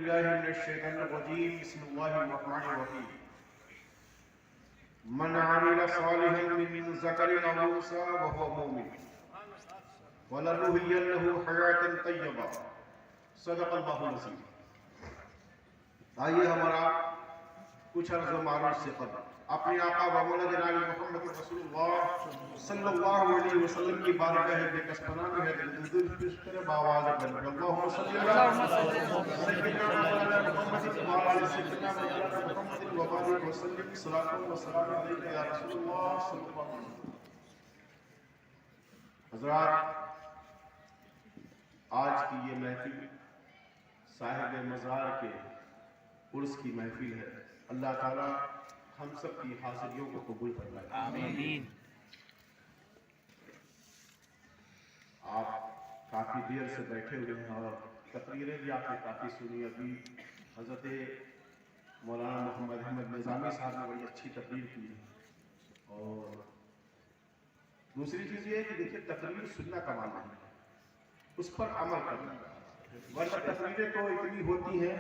بالله من الشيطان الرجيم بسم الله الرحمن الرحيم من عمل صالحا من ذكر أو أنثى وهو مؤمن ولنحيينه حياة طيبة صدق اللہ العظیم۔ آئیے ہمارا کچھ عرض و معروف سے قبل اپنے آقا و مولا جناب محمد رسول اللہ صلی اللہ علیہ وسلم کی بارگاہ بےکس پناہ میں ہے دل پیش کرے باواز بلند اللہم صلی اللہ علیہ وسلم صلاۃ و سلام علیک یا رسول اللہ صلی اللہ علیہ وسلم۔ حضرات، آج کی یہ محفل صاحب مزار کے عرس کی محفل ہے۔ اللہ تعالیٰ ہم سب کی حاضریوں کو قبول فرمائے، آمین۔ آپ کافی دیر سے بیٹھے ہوئے ہیں اور تقریریں بھی آپ نے کافی سنی۔ ابھی حضرت مولانا محمد احمد نظامی صاحب نے بڑی اچھی تقریر کی، اور دوسری چیز یہ ہے کہ دیکھیے تقریر سننا کمال نہیں ہے، اس پر عمل کرنا ہے۔ ورنہ تقریریں تو اتنی ہوتی ہیں،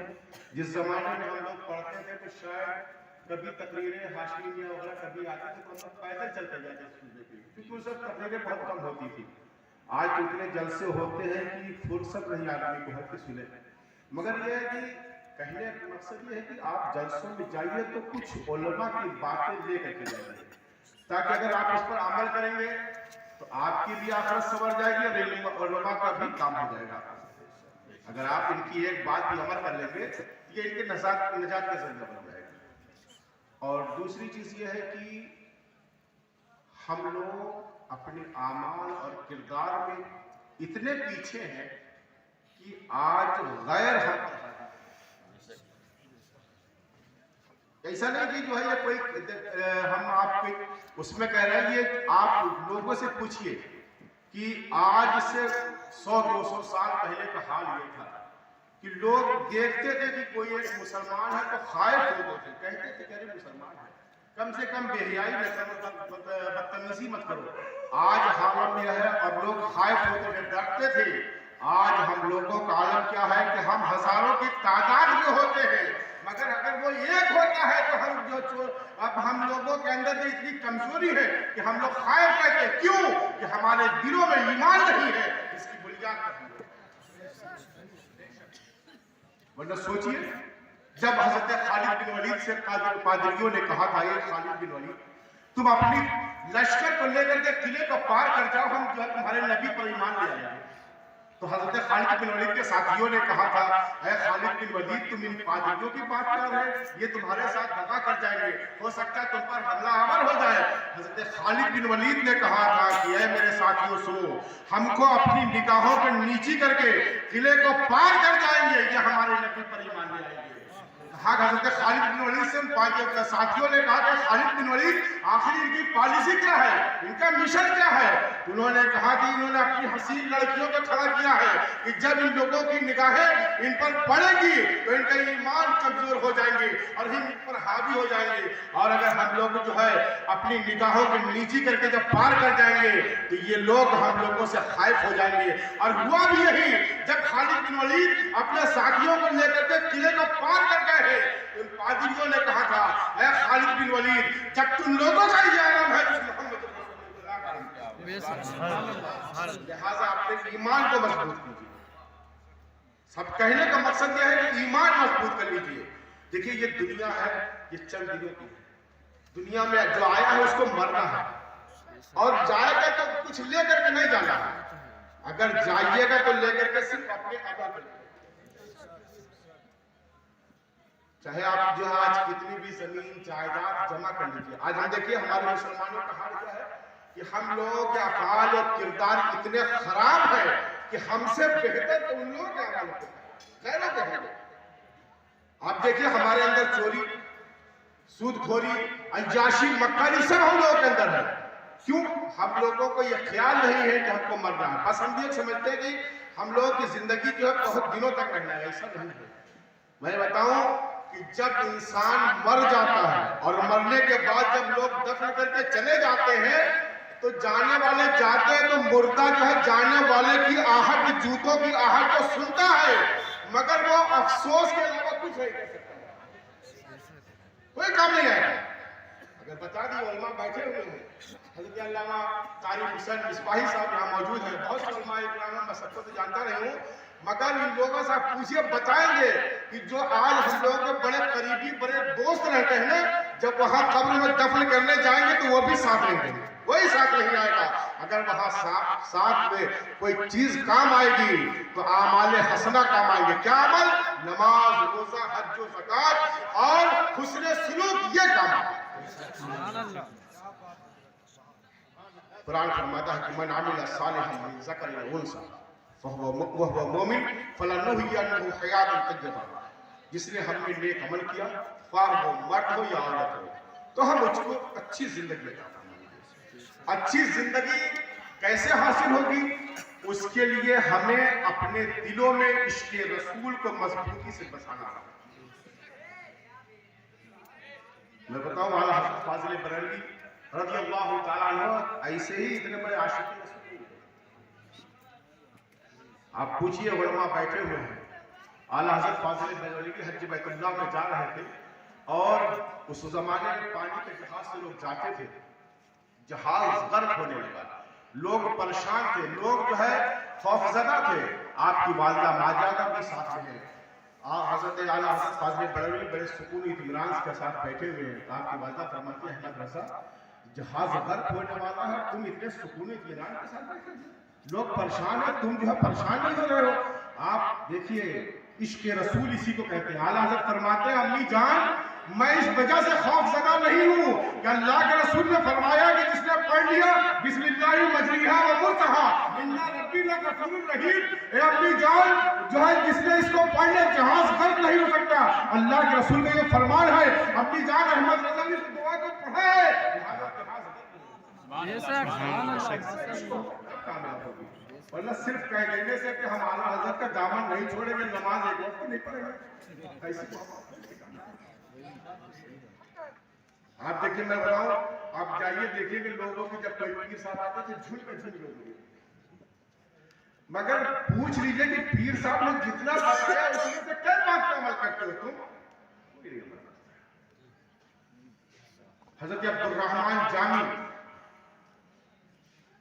جس زمانے میں ہم لوگ پڑھتے تھے تو شاید کبھی تقریریں ہاشمیہ وغیرہ کبھی آتے تھے تو ہم لوگ پیدل چلتے جاتے سننے کے لیے، کیونکہ اس وقت تقریریں بہت کم ہوتی تھی۔ آج تو اتنے جلسے ہوتے ہیں کہ فرصت نہیں آدمی کو ہر کے سنے، مگر یہ ہے کہ کہنے کا مقصد یہ ہے کہ آپ جلسوں میں جائیے تو کچھ علماء کی باتیں لے کر کے جائیے، تاکہ اگر آپ اس پر عمل کریں گے تو آپ کی بھی آخرت سنور جائے گی اور علماء کا بھی کام ہو جائے گا۔ اگر آپ ان کی ایک بات بھی عمل کر لیں گے یہ ان کے نجات کا ذریعہ بن جائے گا۔ اور دوسری چیز یہ ہے کہ ہم لوگ اپنے اعمال اور کردار میں اتنے پیچھے ہیں کہ آج غیر ایسا نہیں کہ جو ہے یہ کوئی ہم آپ کے اس میں کہہ رہے ہیں، یہ آپ لوگوں سے پوچھئے کہ آج سے 100-200 سال پہلے کا حال یہ تھا کہ لوگ دیکھتے تھے کہ کوئی ایک مسلمان ہے تو خائف ہوتے تھے، کہتے تھے کہ ارے مسلمان ہے، کم سے کم بے حیائی نہ کرو، بدتمیزی مت کرو۔ آج حالم یہ ہے اور لوگ خائف ہوتے تھے، ڈرتے تھے۔ آج ہم لوگوں کا عالم کیا ہے کہ ہم ہزاروں کی تعداد میں ہوتے ہیں، مگر اگر وہ ایک ہوتا ہے تو اب ہم لوگوں کے اندر اتنی کمزوری ہے کہ ہم لوگ خائف رہتے ہیں۔ کیوں؟ کہ ہمارے دلوں میں ایمان نہیں ہے، اس کی بنیاد پر ہے۔ ورنہ سوچئے جب حضرت خالد بن ولید سے پادریوں نے کہا تھا، یہ خالد بن ولید تم اپنی لشکر کو لے کر کے قلعے کو پار کر جاؤ، ہم جو ہے تمہارے نبی پر ایمان لے آئے۔ تو حضرت خالد بن ولید کے ساتھیوں نے کہا تھا، اے خالد بن ولید تم ان پادریوں کی بات کر رہے ہیں، یہ تمہارے ساتھ دغا کر جائیں گے، ہو سکتا ہے تم پر حملہ آور ہو جائے۔ حضرت خالد بن ولید نے کہا تھا کہ اے میرے ساتھیوں سنو، ہم کو اپنی نگاہوں کو نیچی کر کے قلعے کو پار کر جائیں گے، یہ ہمارے نبی پر ایمان لے آئیں گے۔ حضرت خالد بن ولید سے ساتھیوں نے کہا کہ خالد بن ولید آخر ان کی پالیسی کیا ہے، ان کا مشن کیا ہے؟ انہوں نے کہا کہ انہوں نے اپنی حسین لڑکیوں کو کھڑا کیا ہے کہ جب ان لوگوں کی نگاہیں ان پر پڑے گی تو ان کا ایمان کمزور ہو جائیں گے اور ان پر حاوی ہو جائیں گے، اور اگر ہم لوگ جو ہے اپنی نگاہوں کو نیچی کر کے جب پار کر جائیں گے تو یہ لوگ ہم لوگوں سے خائف ہو جائیں گے۔ اور ہوا بھی یہی، جب خالد بن ولید اپنے ساتھیوں کو لے کر کے قلعے کو پار کر گئے ان پادریوں نے کہا تھا، اے خالد بن ولید جب تم لوگوں کا یہ عالم ہے جس محمد لہذا اپنے ایمان کو مضبوط کیجیے۔ سب کہنے کا مقصد یہ ہے کہ ایمان مضبوط کر لیجیے۔ دیکھیے یہ دنیا ہے، یہ چند دنوں کی ہے، دنیا میں جو آیا ہے اس کو مرنا ہے، اور جائے گا تو کچھ لے کر کے نہیں جانا ہے، اگر جائیے گا تو لے کر کے صرف اپنے عمل کریں۔ چاہے آپ جو ہے آج کتنی بھی زمین جائیداد جمع کر لیجیے، آج ہم دیکھیے ہمارے مسلمانوں کا حال کیا ہے کہ ہم لوگوں کے افعال اور کردار اتنے خراب ہیں کہ ہم سے بہتر تو ان لوگوں کے اعمال ہوتے ہیں، غیروں کے ہیں۔ آپ دیکھیے ہمارے اندر چوری، سود خوری، عیاشی، مکاری سب ہم لوگوں کے اندر ہے۔ کیوں؟ ہم لوگوں کو یہ خیال نہیں ہے کہ ہم کو مرنا ہے، بس ہم یہ سمجھتے ہیں کہ ہم لوگوں کی زندگی جو ہے بہت دنوں تک رہنا ہے، ایسا نہیں ہے۔ میں بتاؤں کہ جب انسان مر جاتا ہے اور مرنے کے بعد جب لوگ دفن کر کے چلے جاتے ہیں تو جانے والے جاتے ہیں تو مردہ جو ہے جانے والے کی آہٹ، جوتوں کی آہٹ کو سنتا ہے، مگر وہ افسوس کے علاوہ کچھ نہیں کر سکتا، کوئی کام نہیں آئے گا۔ اگر بتا دی علماء بیٹھے ہوئے ہیں، حضرت علامہ قاری حسین مصباحی صاحب یہاں موجود ہیں، بہت سے علماء اکرام ہیں، میں سب کو تو جانتا نہیں ہوں، مگر ان لوگوں سے آپ پوچھئے بتائیں گے کہ جو آج ہم لوگوں کے بڑے قریبی بڑے دوست رہتے ہیں نا، جب وہاں قبر میں دفن کرنے جائیں گے تو وہ بھی ساتھ نہیں دیں گے، کوئی ساتھ نہیں آئے گا۔ اگر وہاں ساتھ میں کوئی چیز کام آئے گی تو اعمال حسنہ کام آئیں گے۔ کیا عمل؟ نماز، روزہ، حج و زکوٰۃ اور حسن سلوک، یہ کام آئے گا۔ قرآن فرماتا ہے کہ من عمل صالحا من ذکر او انثی وهو مومن فلنحیینہ حیاۃ طیبہ، جس نے ہم نے نیک عمل کیا، خواہ وہ مرد ہو یا عورت ہو، تو ہم اس کو اچھی زندگی عطا فرمائیں گے۔ اچھی زندگی کیسے حاصل ہوگی؟ اس کے لیے ہمیں اپنے دلوں میں عشق رسول کو مضبوطی سے بسانا ہے۔ میں بتاؤں اعلیٰ حضرت فاضل بریلوی رضی اللہ تعالیٰ عنہ ایسے ہی اتنے بڑے عاشق رسول ہیں۔ آپ پوچھئے علماء بیٹھے ہوئے ہیں، اعلیٰ حضرت فاضل بریلوی حج بیت اللہ میں جا رہے تھے اور اس زمانے میں پانی کے جہاز سے لوگ جاتے تھے، جہاز غرق ہونے لگا، لوگ پریشان تھے، لوگ جو ہے خوف زدہ تھے۔ آپ کی والدہ ماجدہ بھی ساتھ میں ہیں، حضرت اعلیٰ حضرت فاضل بریلوی بڑے سکون اطمینان کے ساتھ بیٹھے ہوئے ہیں۔ آپ کی والدہ فرماتی ہے احمد رضا جہاز غرق ہونے والا ہے، تم اتنے سکون اطمینان کے ساتھ بیٹھے ہیں، لوگ پریشان ہیں، تم جو ہے پریشان نہیں ہو رہے ہو۔ آپ دیکھیے عشق رسول اسی کو کہتے ہیں۔ اعلیٰ حضرت فرماتے ہیں امی جان میں اس وجہ سے خوف زدہ نہیں ہوں کہ اللہ کے رسول نے فرمایا کہ جس نے پڑھ لیا بسم اللہ مجریہا و مرساہا ان ربی لغفور رحیم، اے امی جان جو ہے جس نے اس کو پڑھ لیا جہاز غرق نہیں ہو سکتا۔ اللہ کے رسول کا یہ فرمان ہے۔ امی جان احمد رضا نے اس دعا کو پڑھا ہے، کامیاب ہوگی، ورنہ صرف کہہ دینے سے کہ ہم اعلیٰ حضرت کا دامن نہیں چھوڑیں گے، نماز ایک وقت نہیں پڑھیں گے، ایسی آپ دیکھیں میں بتاؤں، آپ جائیے دیکھیں کہ لوگوں کی جب کوئی پیر صاحب آتے تھے جھل کے جھل لوگ ہوئے، مگر پوچھ لیجئے کہ پیر صاحب نے جتنا بتایا اس میں سے کیا بات کا عمل کرتے ہو تم؟ حضرت عبدالرحمن جامی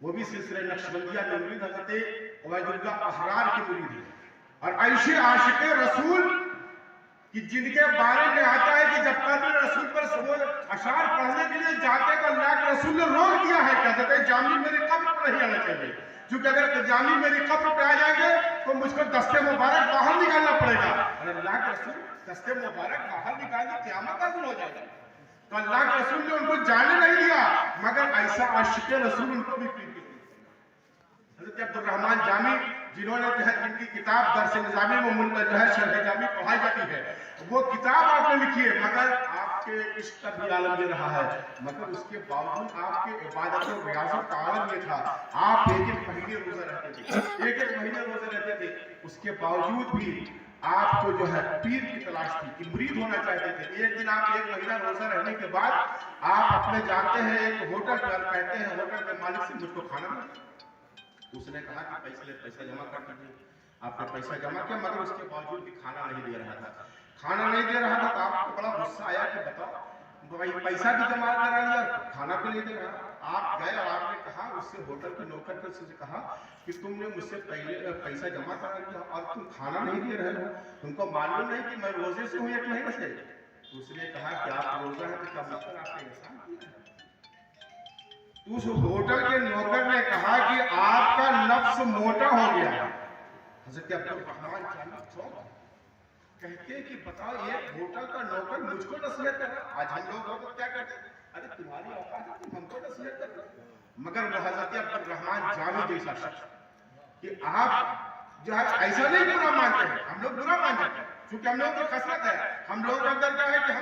وہ بھی سلسلہ نقشبندیہ میں مرید، حضرت عبید اللہ احرار کی مرید ہے، اور عائشہ عاشق رسول کہ جن کے بارے میں آتا ہے کہ جب قبر رسول پر اشعار پڑھنے کے لیے جاتے تو اللہ کے رسول نے روک دیا ہے کہ حضرت جامی میری قبر پر نہیں آنا چاہیے، کیونکہ اگر جامی میری قبر پہ آ جائیں گے تو مجھ کو دست مبارک باہر نکالنا پڑے گا، اور اللہ کے رسول دست مبارک باہر نکالنے قیامت کا دن ہو جائے گا، تو اللہ کے رسول نے ان کو جانے نہیں دیا، مگر ایسا عاشق رسول ان کو بھی پیر کی۔ حضرت عبدالرحمن جامی جنہوں نے جو ہے جن کی کتاب درس نظامی میں جو ہے شرح جامی پڑھائی جاتی ہے، وہ کتاب آپ نے لکھی ہے، مگر آپ کے عشق کا بھی عالم یہ رہا ہے، مگر اس کے باوجود آپ کے عبادت و ریاضت کا عالم یہ تھا، آپ ایک ایک مہینے روزہ رہتے تھے، ایک ایک مہینے روزہ رہتے تھے، اس کے باوجود بھی آپ کو جو ہے پیر کی تلاش تھی کہ مرید ہونا چاہتے تھے۔ ایک دن آپ ایک مہینہ روزہ رہنے کے بعد آپ اپنے جانتے ہیں ایک ہوٹل پر کہتے ہیں ہوٹل کے مالک سے مجھ کو کھانا ملتا، اس نے کہا کہ پیسہ جمع کر دیجیے، آپ نے پیسہ جمع کیا، مگر اس کے باوجود بھی کھانا نہیں دے رہا تھا، کھانا نہیں دے رہا تھا تو آپ کو بڑا غصہ آیا کہ بتاؤ پیسہ بھی جمع کرا لیا کھانا بھی نہیں دے رہا۔ آپ گئے اور آپ نے کہا اس سے ہوٹل کے نوکر سے کہا کہ تم نے مجھ سے پہلے پیسہ جمع کرا لیا اور تم کھانا نہیں دے رہے ہو، تم کو معلوم نہیں کہ میں روزے سے ہوں ایک مہینے سے؟ اس نے کہا کہ آپ روزہ ہے تو کیا مطلب آپ نے احسان کیا؟ اس ہوٹل کے نوکر نے کہا کہ آپ کا نفس موٹا ہو گیا ہے۔ حضرت عبدالرحمن جامی چوک کہتے ہیں کہ بتاؤ یہ ہوٹل کا نوکر مجھ کو نصیحت کر رہا ہے، آج ہم لوگ کیا کہتے ہیں ارے تمہاری اوقات ہے تم ہم کو نصیحت کر رہے ہیں، مگر وہ حضرت عبدالرحمن جامی جیسا شخص کہ آپ جو ہے ایسا نہیں برا مانتے ہیں، ہم لوگ برا مان جاتے ہیں کیونکہ ہم لوگ کی خصلت ہے، ہم لوگ اندر کیا ہے کہ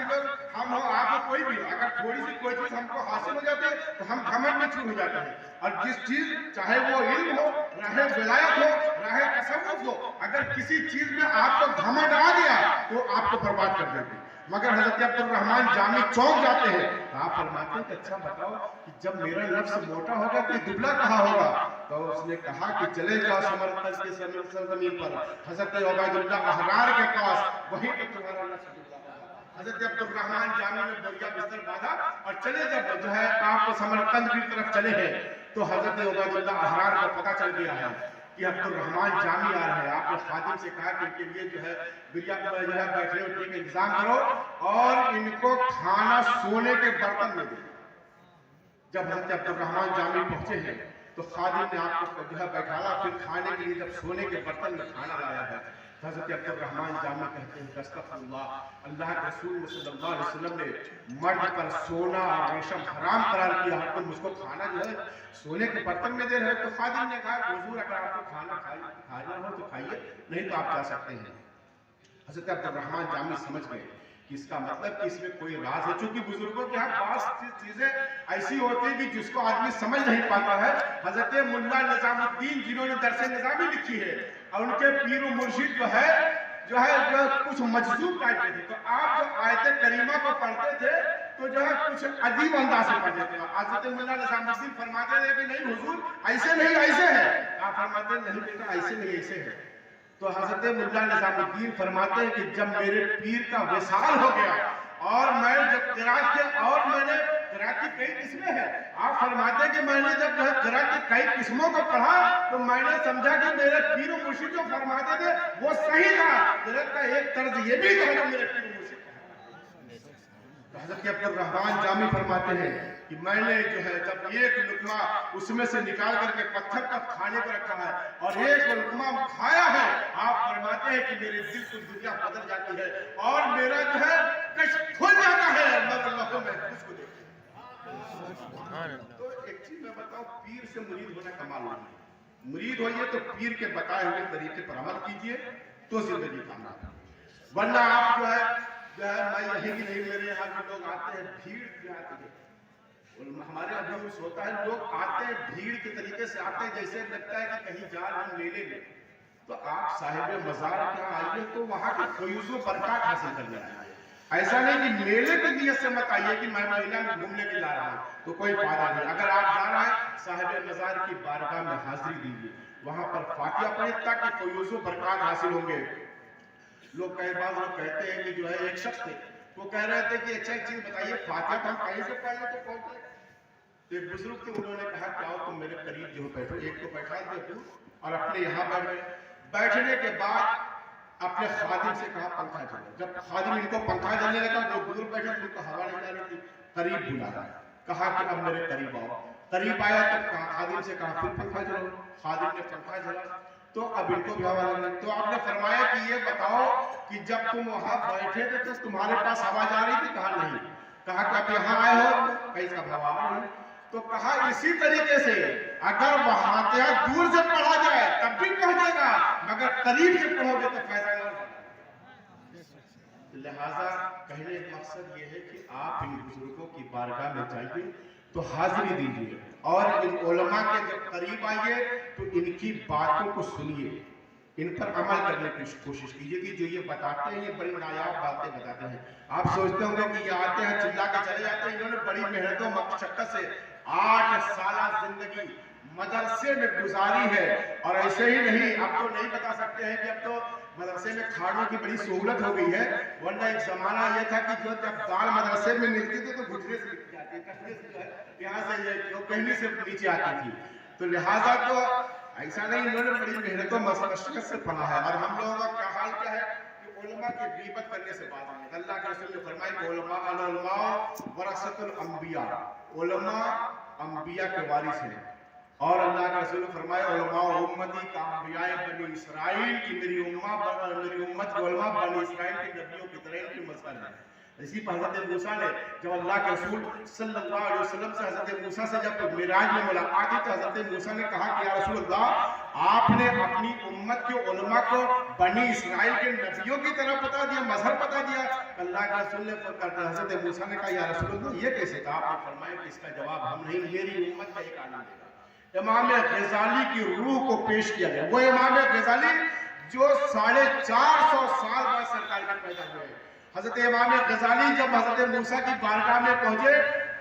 ہم ہو آپ ہو کوئی بھی اگر تھوڑی سی کوئی چیز ہم کو حاصل ہو جاتی ہے تو ہم گھمنڈ میں چھو ہو جاتے ہیں، اور جس چیز چاہے وہ علم ہو، راہ ولایت ہو، راہ تصوف ہو، اگر کسی چیز میں آپ کو گھمنڈ آ گیا تو آپ کو برباد کر دیتی، مگر حضرت عبد الرحمن جامی چونک جاتے ہیں. آپ فرماتے ہیں کہ اچھا بتاؤ کہ جب میرا نفس موٹا ہوگا تو دبلا کہاں ہوگا؟ تو اس نے کہا کہ چلے جاؤ سمرقند کی سرزمین پر حضرت عبید اللہ احرار کے پاس، وہیں پہ تمہارا نفس دبلا ہوگا. حضرت عبد الرحمن جامی نے بوریا بستر باندھا اور چلے جب جو ہے آپ سمرقند کی طرف چلے ہیں تو حضرت عبید اللہ احرار کو پتہ چل گیا ہے کہ عبد الرحمن جامی آ رہے ہیں. آپ نے خادم سے کہا کہ ان کے لیے جو ہے بریا جو ہے بیٹھنے اٹھنے کا انتظام کرو اور ان کو کھانا سونے کے برتن میں دے. جب حضرت عبد الرحمن جامی پہنچے ہیں تو خادم نے آپ کو جو ہے بیٹھالا، پھر کھانے کے لیے جب سونے کے برتن میں کھانا لایا ہے حضرت عبد الرحمن جامی کہتے ہیں کہ استغفر اللہ، اللہ کے رسول صلی اللہ علیہ وسلم نے مرد پر سونا اور ریشم حرام قرار کیا ہے، تم اس کو کھانا جو ہے سونے کے برتن میں دے رہے. تو خادم نے کہا حضور اگر آپ کو کھانا کھانا ہو تو کھائیے، نہیں تو آپ جا سکتے ہیں. حضرت عبد الرحمن جامی سمجھ گئے کہ اس کا مطلب کہ اس میں کوئی راز ہے، چونکہ بزرگوں کے ہاں بعض چیزیں ایسی ہوتی ہیں کہ جس کو آدمی سمجھ نہیں پاتا ہے. حضرت ملا نظام الدین جنہوں نے درس نظامی لکھی ہے اور ان کے پیر و مرشد جو ہے کچھ مجذوب ٹائپ کے تھے، تو آپ جو آیت کریمہ کو پڑھتے تھے تو جو ہے کچھ عجیب انداز سے پڑھتے تھے. حضرت ملا نظام الدین فرماتے تھے کہ نہیں حضور ایسے نہیں ایسے ہے. آپ فرماتے نہیں بیٹا ایسے نہیں ایسے ہے. تو حضرت ملا نظام الدین فرماتے ہیں کہ جب میرے پیر کا وصال ہو گیا اور میں جب قرات کے اور میں نے قرات کی کئی قسمیں ہیں، آپ فرماتے ہیں کہ میں نے جب قرات کی کئی قسموں کو پڑھا تو میں نے سمجھا کہ میرے پیر و مرشد جو فرماتے تھے وہ صحیح تھا. قرات کا ایک طرز یہ بھی تھا جو میرے پیر و مرشد. حضرت عبد الرحمن جامی فرماتے ہیں کہ میں نے جو ہے جب ایک لقمہ اس میں سے نکال کر کے پتھر پر کھانے کو رکھا ہے اور ایک لقمہ کھایا ہے، آپ فرماتے ہیں کہ میرے دل کی دنیا بدل جاتی ہے اور میرا جو ہے کشف کھل جاتا ہے اللہ میں اس کو دیکھ. تو ایک چیز میں بتاؤں، پیر سے مرید ہونا کمال نہیں ہے. مرید ہوئیے تو پیر کے بتائے ہوئے طریقے پر عمل کیجئے تو زندگی کامیاب ہے. ورنہ آپ جو ہے میں یہی کہ نہیں، میرے یہاں بھی لوگ آتے ہیں بھیڑ کی آتی ہے. ہمارے یہاں بھی ہوتا ہے لوگ آتے ہیں بھیڑ کے طریقے سے آتے ہیں جیسے لگتا ہے کہ کہیں جا رہے ہیں میلے میں. تو آپ صاحب مزار کے آئیے تو وہاں کی فیوز و برکات حاصل کرنے آئیے. ایسا نہیں کہ میلے کی نیت سے مت آئیے کہ میں میلہ میں گھومنے کے جا رہا ہوں تو کوئی فائدہ نہیں. اگر آپ جا رہے ہیں صاحب مزار کی بارگاہ میں حاضری دیجیے، وہاں پر فاتحہ پڑھیں تاکہ فیوز و برکات حاصل ہوں گے. لوگ کئی بار لوگ کہتے ہیں کہ جو ہے ایک شخص تھے وہ کہہ رہے تھے کہ اچھا ایک چیز بتائیے فاتحہ تو ہم کہیں سے پڑھنا تو کون سے؟ ایک بزرگ تھے انہوں نے کہا کہ آؤ تم میرے قریب جو بیٹھو. ایک کو بیٹھا دیا اور اپنے یہاں بیٹھ گئے. بیٹھنے کے بعد اپنے خادم سے کہا پنکھا چلو. جب خادم ان کو پنکھا چلنے لگا وہ بزرگ بیٹھے ان کو ہوا نہیں جانے کی، قریب بلایا، کہا کہ اب میرے قریب آؤ. قریب آیا تو خادم سے کہا پھر پنکھا چلو. خادم نے پنکھا چلا تو اب ان کو بھی ہوا لگنے. تو آپ نے فرمایا کہ یہ بتاؤ کہ جب تم وہاں بیٹھے تھے تو تمہارے پاس ہوا جا رہی تھی؟ کہا نہیں. کہا کہ اب یہاں آئے ہو کہیں کا ہوا نہیں. تو کہا اسی طریقے سے اگر فاتحہ دور سے پڑھا جائے تب بھی پہنچے گا مگر قریب سے پڑھو گے تو فائدہ نہ ہوگا. لہذا کہنے کا مقصد یہ ہے کہ آپ ان بزرگوں کی بارگاہ میں جائیے تو حاضری دیجیے اور ان علماء کے جب قریب آئیے تو ان کی باتوں کو سنیے، ان پر عمل کرنے کی کوشش کیجیے کہ جو یہ بتاتے ہیں یہ بڑی نایاب باتیں بتاتے ہیں. آپ سوچتے ہوں گے کہ یہ آتے ہیں چلا کے چلے جاتے ہیں. انہوں نے بڑی محنت و مشقت سے 8 سالہ زندگی مدرسے میں گزاری ہے. اور ایسے ہی نہیں، اب تو نہیں بتا سکتے ہیں کہ اب تو مدرسے میں کھاڑوں کی بڑی سہولت ہو گئی ہے، ورنہ ایک زمانہ یہ تھا کہ جو جب دال مدرسے میں ملتی تھی تو گھٹنے سے ملتی جاتی تھی، یہاں سے یہ کہنی سے نیچے آتی تھی. تو لہٰذا تو ایسا نہیں، انہوں نے بڑی محنت و مشقت سے پڑھا ہے. اور ہم لوگوں کا کیا حال کیا ہے کہ علماء کی غیبت کرنے سے بات نہیں. اللہ کے رسول نے فرمایا کہ علماء ورثۃ الانبیاء، علماء انبیاء کے وارث ہیں. اور اللہ کے رسول نے فرمایا علماء امتی کا انبیاء بنی اسرائیل کی میری امت کے علماء بنی اسرائیل کے نبیوں کی طرح کی مثال ہے. اسی پر حضرت موسیٰ نے جب اللہ کے رسول صلی اللہ علیہ وسلم سے حضرت موسیٰ سے جب معراج میں ملاقات کی تو حضرت موسیٰ نے کہا کہ یا رسول اللہ آپ نے اپنی امت کے علماء کو بنی اسرائیل کے نبیوں کی طرح بتا دیا، مظہر بتا دیا. اللہ کے رسول نے حضرت موسیٰ نے کہا یا رسول اللہ یہ کیسے کہا؟ آپ نے فرمایا کہ اس کا جواب ہم نہیں، میری امت کا ایک عالم دے گا. امام غزالی کی روح کو پیش کیا گیا. وہ امام غزالی جو 450 سال بعد سرکار کے پیدا ہوئے. حضرت امام غزالی جب حضرت موسیٰ کی بارگاہ میں پہنچے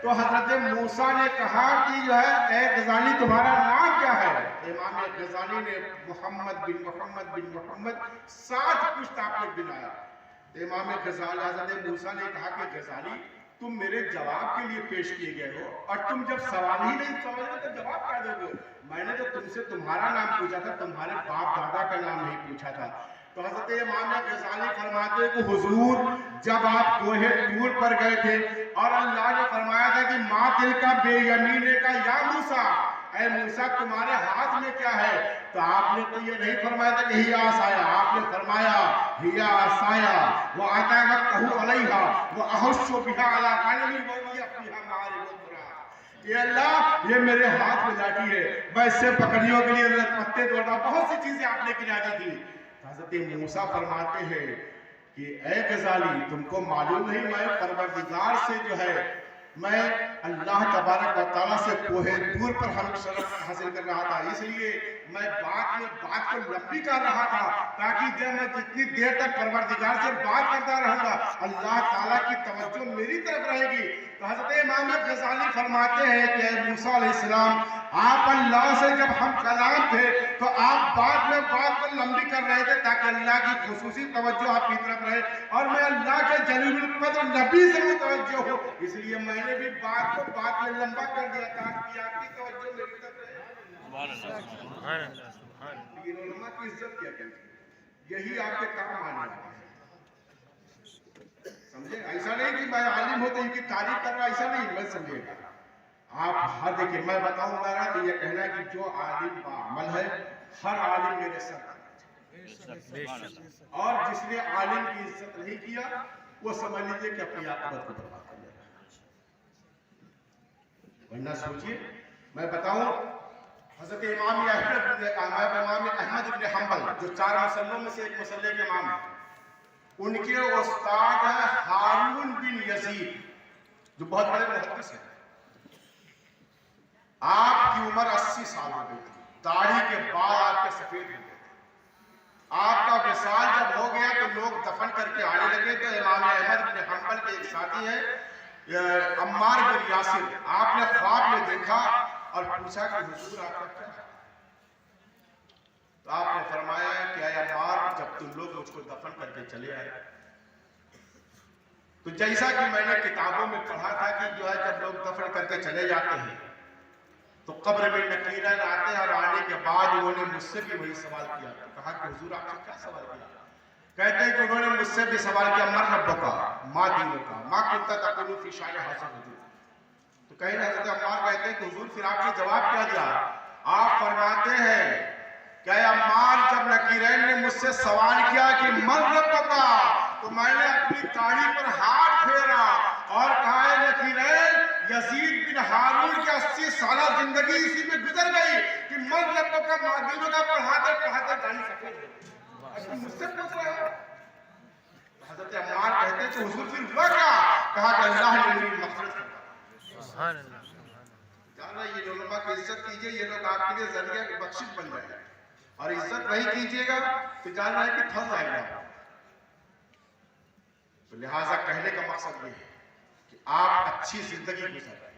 تو حضرت موسیٰ نے کہا کہ جو ہے اے غزالی تمہارا نام کیا ہے؟ امام غزالی نے محمد بن محمد بن محمد 7 پشت آپ نے گنایا. امام غزالی حضرت موسیٰ نے کہا کہ غزالی تم میرے جواب کے لیے پیش کیے گئے ہو اور تم جب سوال ہی نہیں سمجھے تو جواب کیا دو گے؟ میں نے تو تم سے تمہارا نام پوچھا تھا, تمہارے باپ دادا کا نام نہیں پوچھا تھا. تو حضرت امام غزالی فرماتے ہیں کہ حضور جب آپ کوہ طور پر گئے تھے اور اللہ نے فرمایا تھا کہ ما تلک بے یمینے کا یا موسیٰ, اے موسیٰ تمہارے ہاتھ میں کیا ہے؟ تو آپ نے تو یہ نہیں فرمایا تھا کہ ہی عصایا, آپ نے فرمایا ہی عصایا وَأَتَى وَقْتَهُ عَلَيْهَا وَأَحُشُّ بِهَا عَلَىٰ غَنَمِي وَلِيَ فِيهَا مَعَارِبُ أُخْرَىٰ. یہ اللہ یہ میرے ہاتھ میں لاٹھی ہے, میں اس سے بکریوں کے لیے پتے توڑتا, بہت سی چیزیں آپ نے گنا دی تھی. حضرت موسیٰ فرماتے ہیں کہ اے غزالی تم کو معلوم نہیں میں پروردگار سے جو ہے میں اللہ تبارک و تعالیٰ سے کوہ طور پر ہم شرف حاصل کر رہا تھا, اس لیے میں بات کو لمبی کر رہا تھا تاکہ جب میں جتنی دیر تک پروردگار سے بات کرتا رہوں گا اللہ تعالیٰ کی توجہ میری طرف رہے گی. تو حضرت امام غزالی فرماتے ہیں کہ اے موسیٰ علیہ السلام آپ اللہ سے جب ہم کلام تھے تو آپ بات کو لمبی کر رہے تھے تاکہ اللہ کی خصوصی توجہ آپ کی طرف رہے, اور میں اللہ کے جلیل القدر نبی سے متوجہ ہوں, اس لیے میں نے بھی بات میں لمبا کر دیا تاکہ آپ کی توجہ میری طرف رہے. سبحان اللہ سبحان اللہ. لیکن علماء کی عزت کیا کہتے ہیں, یہی آپ کے کام آنے والے ہیں. سمجھے, ایسا نہیں کہ میں عالم ہوں تو ان کی تعریف کر رہا, ایسا نہیں, میں سمجھے گا آپ ہر دیکھیں میں بتاؤں گا تو یہ کہنا ہے کہ جو عالم کا عمل ہے ہر عالم میرے ساتھ, اور جس نے عالم کی عزت نہیں کیا وہ سمجھ لیجئے کہ اپنی عاقبت کو برباد کر لے رہا. ورنہ سوچئے میں بتاؤں حضرت امام احمد بن حنبل جو 4 مسلوں میں سے ایک مسلے کے امام ہیں, ان کے استاد ہیں ہارون بن یزید جو بہت بڑے محدث ہیں. آپ کی عمر 80 سال ہو گئی تھی, داڑھی کے بال آپ کے سفید ہو گئے تھے. آپ کا وصال جب ہو گیا تو لوگ دفن کر کے آنے لگے تو امام احمد بن حنبل کے ایک ساتھی ہے عمار بن یاسر, آپ نے خواب میں دیکھا اور پوچھا کہ حضور آپ کا کیا ہے؟ تو آپ نے فرمایا کہ اے عمار جب تم لوگ مجھ کو دفن کر کے چلے آئے تو جیسا کہ میں نے کتابوں میں پڑھا تھا کہ جو ہے جب لوگ دفن کر کے چلے جاتے ہیں تو قبر میں نکیرین آتے ہیں, اور آنے کے بعد انہوں نے مجھ سے بھی وہی سوال کیا. کہا کہ حضور آپ سے کیا سوال کیا؟ کہتے ہیں کہ انہوں نے مجھ سے بھی سوال کیا من ربک ما دینک ما کنت تقول فی شأن ھذا الرجل. تو کہیں حضرت عمار کہتے ہیں کہ حضور پھر آپ نے جواب کیا دیا؟ آپ فرماتے ہیں کہ اے عمار جب نکیرین نے مجھ سے سوال کیا کہ من ربک تو میں نے اپنی داڑھی پر ہاتھ پھیرا اور کہا اے نکیرین یزید بن ہارون کی 80 سالہ زندگی اسی میں گزر گئی کہ من ربک ما دینک پڑھاتے داڑھی سفید ہو گئی. مجھ سے پوچھ رہے ہو. حضرت عمار کہتے ہیں کہ حضور پھر ہوا کیا؟ کہا کہ اللہ نے میری مغفرت کر. سبحان اللہ. جانا یہ علماء کی عزت کیجئے, یہ لوگ آپ کے لیے ذریعہ بخشش بن جائے, اور عزت نہیں کیجئے گا تو جاننا ہے کہ پھنس جائے گا. تو لہٰذا کہنے کا مقصد یہ ہے کہ آپ اچھی زندگی گزاریں,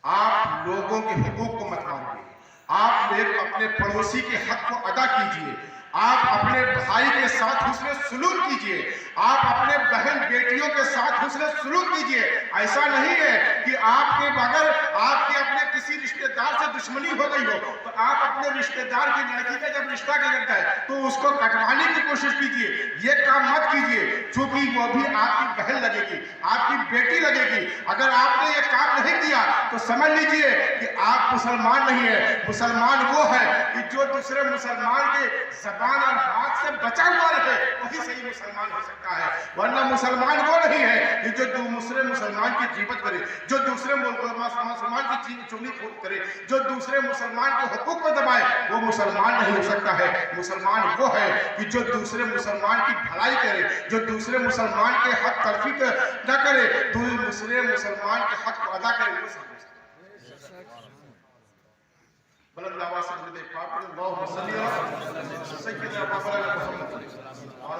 آپ لوگوں کے حقوق کو مت مانیے, آپ اپنے پڑوسی کے حق کو ادا کیجئے, آپ اپنے بھائی کے ساتھ حسن سلوک کیجئے, آپ اپنے بہن بیٹیوں کے ساتھ حسن سلوک کیجئے. ایسا نہیں ہے کہ آپ کے بغیر آپ کے اپنے کسی رشتہ دار سے دشمنی ہو گئی ہو تو آپ اپنے رشتہ دار کی لڑکی کا جب رشتہ کرتا ہے تو اس کو کٹوانے کی کوشش کیجئے. یہ کام مت کیجئے, چونکہ وہ بھی آپ کی بہن لگے گی, آپ کی بیٹی لگے گی. اگر آپ نے یہ کام نہیں کیا تو سمجھ لیجئے کہ آپ مسلمان نہیں ہیں. مسلمان وہ ہے کہ جو دوسرے مسلمان کے زبان اور ہاتھ سے بچا ہوا رہے, وہی صحیح مسلمان ہو سکتا ہے. ورنہ مسلمان وہ نہیں ہے کہ جو دوسرے مسلمان کی غیبت کرے, جو دوسرے مسلمان کی چغلی کرے, جو دوسرے مسلمان کے حقوق کو دبائے, وہ مسلمان نہیں ہو سکتا ہے. مسلمان وہ ہے کہ جو دوسرے مسلمان کی بھلائی کرے, جو دوسرے مسلمان کے حق تلفی نہ کرے, دوسرے مسلمان کے حق کو ادا کرے. بلند آواز سے درود پاک اللہم صلی علی سیدنا محمد وعلی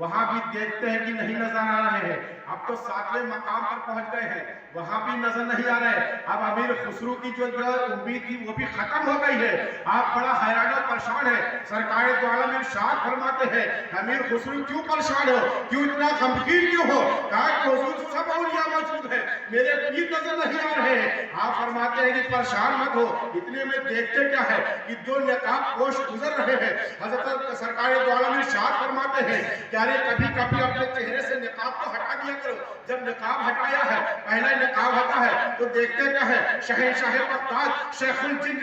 وہاں بھی دیکھتے ہیں کہ نہیں نظر آ رہے ہیں. اب تو 7ویں مقام پر پہنچ گئے ہیں, وہاں بھی نظر نہیں آ رہے. اب امیر خسرو کی جو امید تھی وہ بھی ختم ہو گئی ہے. آپ بڑا حیران و پریشان ہے. سرکار دو عالم ارشاد فرماتے ہیں, امیر خسرو کیوں پریشان ہو, کیوں اتنا غمگین کیوں ہو؟ کہا کہ حضور سب اولیاء موجود ہیں, میرے پیر نظر نہیں آ رہے ہیں. آپ فرماتے ہیں کہ پریشان مت ہو, اتنے میں دیکھتے کیا ہے کہ دو نقاب پوش گزر رہے ہیں. حضرت سرکار دو عالم ارشاد فرماتے ہیں کہ ارے کبھی کبھی اپنے چہرے سے نقاب تو ہٹا دیا کرو. جب نقاب ہٹایا ہے, پہلا نقاب ہٹا ہے, تو دیکھتے کیا ہے, شہنشاہ بغداد شیخ الجن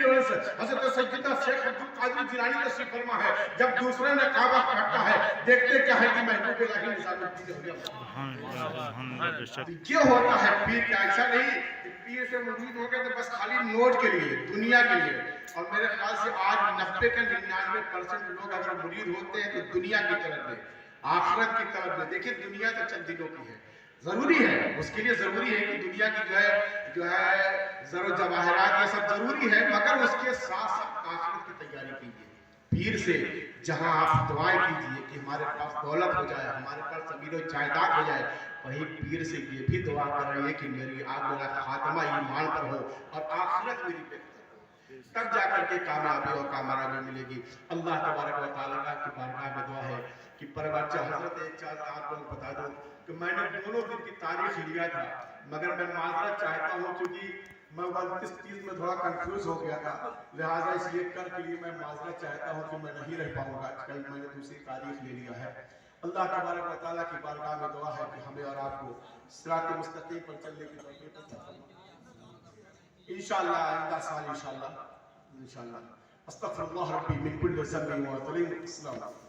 حضرت سیدنا شیخ عبد القادر جیلانی تشریف فرما ہے. جب دوسرا نقاب ہٹتا ہے, دیکھتے کیا ہے کہ محبوب الہی نظام الدین. کیوں ہوتا ہے پیر کیا ایسا نہیں کہ پیر سے مرید ہو گئے تو بس خالی نوٹ کے لیے, دنیا کے لیے. اور میرے خیال سے آج 90 کا 99% لوگ اگر مرید ہوتے ہیں تو دنیا کی طرف میں, آخرت کی طرف میں. دیکھیں دنیا تو چند دنوں کی ہے, ضروری ہے, اس کے لیے ضروری ہے کہ دنیا کی جو ہے زر و جواہرات یہ سب ضروری ہے, مگر اس کے ساتھ ساتھ آخرت کی تیاری کیجیے. پیر سے جہاں آپ دعائیں کیجیے کہ ہمارے پاس دولت ہو جائے, ہمارے پاس زمین و جائیداد ہو جائے, وہی پیر سے یہ بھی دعا کر رہی ہے کہ میرا خاتمہ ایمان پر ہو اور آخرت میری بہتر ہو, تب جا کر کے کامیابی اور کامیابی ملے گی. اللہ تبارک و تعالیٰ کی بارگاہ میں دعا ہے کہ پروچہ حضرت ایک چار آپ لوگ بتا دو کہ میں نے دونوں دن کی تاریخ لیا تھا, مگر میں معذرت چاہتا ہوں کیونکہ میں اس چیز میں تھوڑا کنفیوز ہو گیا تھا, لہٰذا اس لیے کل کے لیے میں معذرت چاہتا ہوں کہ میں نہیں رہ پاؤں گا. کل میں نے دوسری تاریخ لے لیا ہے. اللہ تبارک و تعالیٰ کی بارگاہ میں دعا ہے کہ ہمیں اور آپ کو صراط مستقیم پر چلنے کی توفیق عطا فرمائے. انشاءاللہ آئندہ سال انشاءاللہ استغفر اللہ ربی من کل ذنب و ظلم. السلام علیکم.